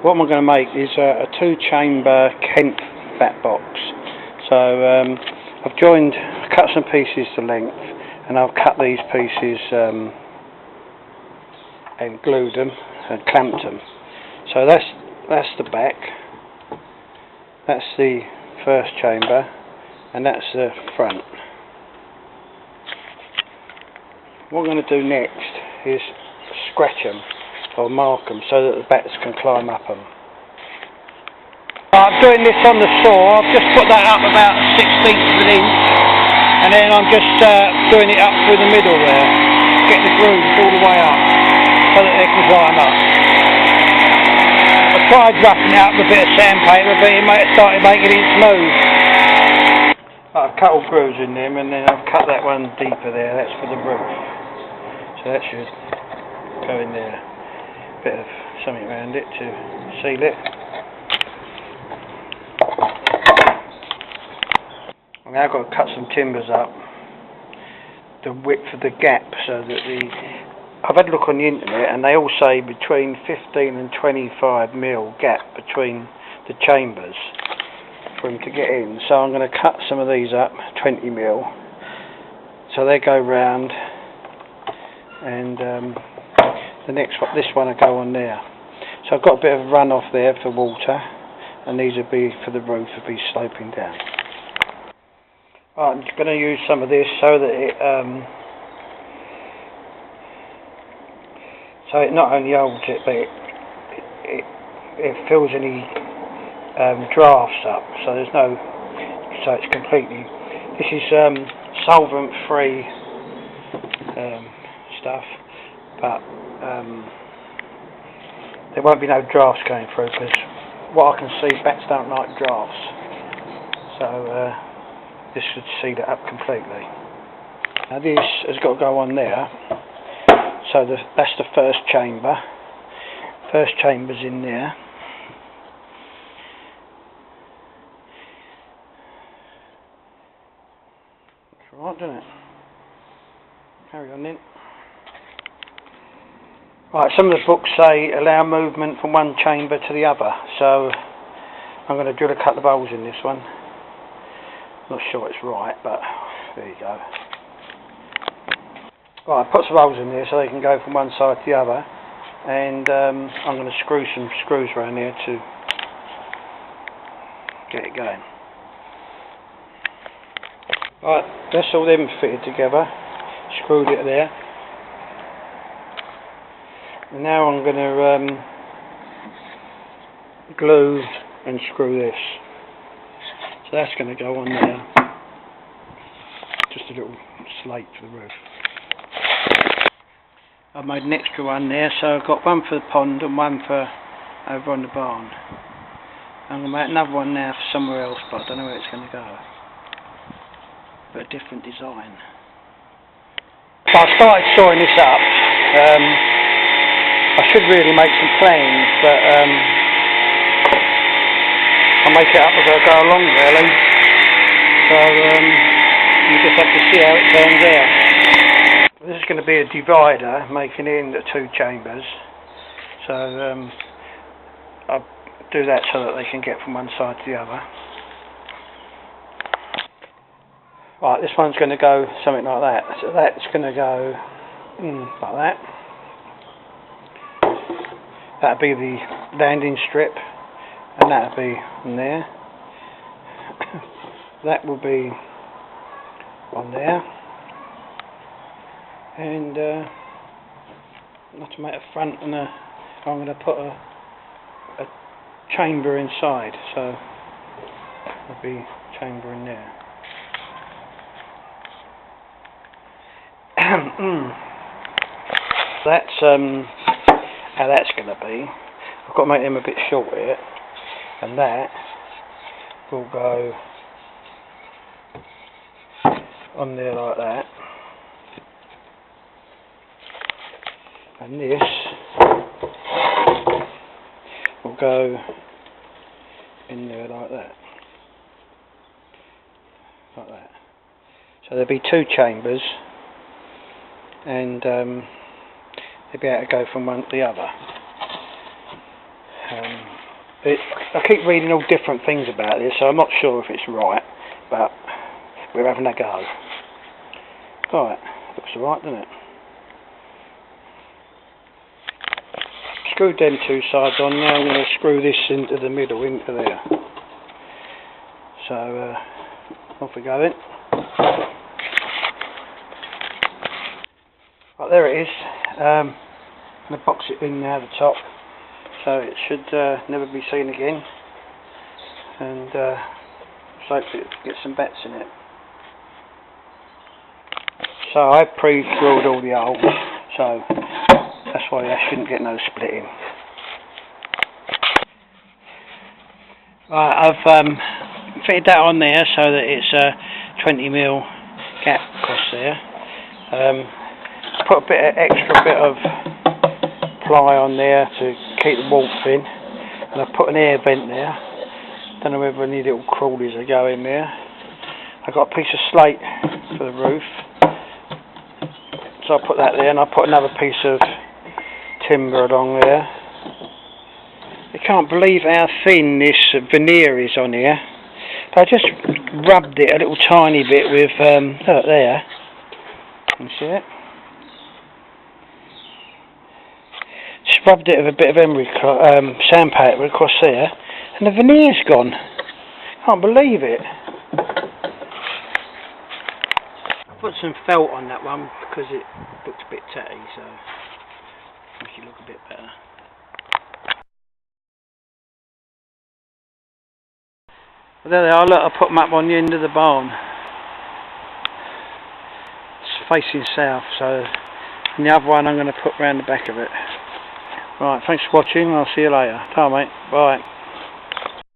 What I'm going to make is a two-chamber Kent vat box. So I've cut some pieces to length, and I've cut these pieces and glued them and clamped them. So that's the back, that's the first chamber, and that's the front. What I'm going to do next is scratch them or mark them so that the bats can climb up them. I'm doing this on the saw. I've just put that up about 1/16 of an inch, and then I'm just doing it up through the middle there, get the grooves all the way up so that they can climb up. I tried roughing it up with a bit of sandpaper, but it started making it smooth. I've cut all grooves in them, and then I've cut that one deeper there. That's for the roof. So that should go in there. Bit of something around it to seal it. Now I've got to cut some timbers up, the width of the gap, so that I've had a look on the internet, and they all say between 15 and 25 mil gap between the chambers for them to get in. So I'm going to cut some of these up, 20 mil, so they go round, and this one will go on there. So I've got a bit of runoff there for water, and these will be for the roof, will be sloping down. Right, I'm just going to use some of this so that it not only holds it, but it fills any drafts up. So it's completely. This is solvent-free stuff, but there won't be no drafts going through, because what I can see, bats don't like drafts. So this should seal it up completely. Now this has got to go on there. So that's the first chamber. First chamber's in there. That's right, doesn't it? Carry on then. Right, some of the books say allow movement from one chamber to the other, so I'm going to drill a couple of holes in this one. Not sure it's right, but there you go. Right, I put some holes in there so they can go from one side to the other, and I'm going to screw some screws around there to get it going. Right, that's all them fitted together, screwed it there. And now I'm going to glue and screw this. So that's going to go on there. Just a little slate for the roof. I've made an extra one there, so I've got one for the pond and one for over on the barn. I'm going to make another one now for somewhere else, but I don't know where it's going to go. But a different design. So I started sawing this up. I should really make some plans, but I'll make it up as I go along, really. So you just have to see how it turns out. This is going to be a divider, making it into two chambers. So I'll do that so that they can get from one side to the other. Right, this one's going to go something like that. So that's going to go like that. That'll be the landing strip, and that'll be on there. That will be on there, and not to make a front and I'm going to put a chamber inside, so there'll be a chamber in there. That's how that's going to be. I've got to make them a bit short here, and that will go on there like that, and this will go in there like that, like that. So there'll be two chambers, and they'll be able to go from one to the other. I keep reading all different things about this, so I'm not sure if it's right, but we're having a go. Right, looks alright, doesn't it? Screwed them two sides on, now I'm going to screw this into the middle, into there. So, off we go then. Right, there it is. I'm going to box it in now, the top, so it should never be seen again. And so hopefully it get some bats in it. So I pre-drilled all the holes, so that's why I shouldn't get no splitting. Right, I've fitted that on there so that it's a 20mm gap across there. Put a extra bit of ply on there to keep the warmth in, and I've put an air vent there. Don't know whether any little crawlies are going there. I've got a piece of slate for the roof, so I put that there, and I put another piece of timber along there. I can't believe how thin this veneer is on here. I just rubbed it a little tiny bit with look there. You see it? Just rubbed it with a bit of emery sandpaper across there, and the veneer's gone. Can't believe it. I put some felt on that one because it looked a bit tatty, so make it look a bit better. Well, there they are. Look, I put them up on the end of the barn. It's facing south, so and the other one I'm going to put round the back of it. Right, thanks for watching. I'll see you later. Ta, mate. Bye.